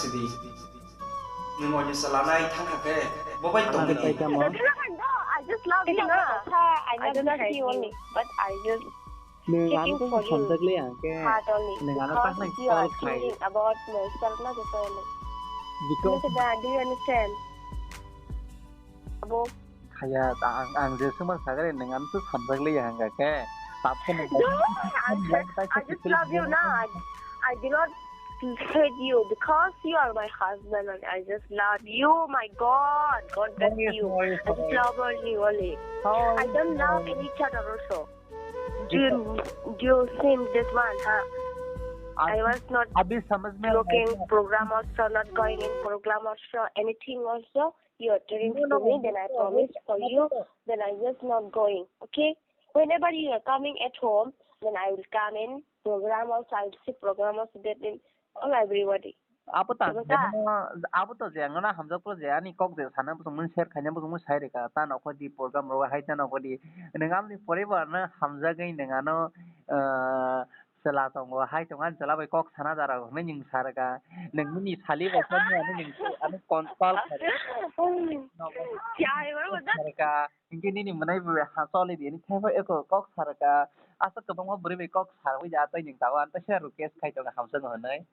sidi nungoni salanai thangake bobai Another tongni take a more. I just love you, na. I just love you only, but I just checking for you heart only because you are thinking about myself, not just only. Because Look at that. Do you understand? Abo. kaya ang jesu mas sagare dengan tu samragli yang ke tapi No, I just love you, na. I do not hate you because you are my husband and I just love you. My God, God bless you. I just love you only. I don't love any other also. Do you think this one, huh? I was not अभी समझ में looking program also, not going in program also, anything also. You are telling to me, then I promise for you, then I just not going. Okay? Whenever you are coming at home, then I will come in program also. I will see program also that in all everybody. आप तो जेंगना हम जब तो जेआनी Kock जे साना बुसुम share खाने बुसुम side का तान अखो दी programme रो हाय तान अखो दी नंगाम दी परिवार न हमजा गई नंगानो सला तंगो हाय तंगान चला बाय कॉक साना दारा ने निंग सारगा नंगनी साली बाय ने निंग अने कॉन्टॉल क्या है वो बता सारगा इनके नी मनाय बे हासोले दी नि थाय एको कॉक सारगा आसा कबंग बरे बे कॉक सारवे जाता निंग तावा अंत शेयर रुकेस खाय तो हमजा गनय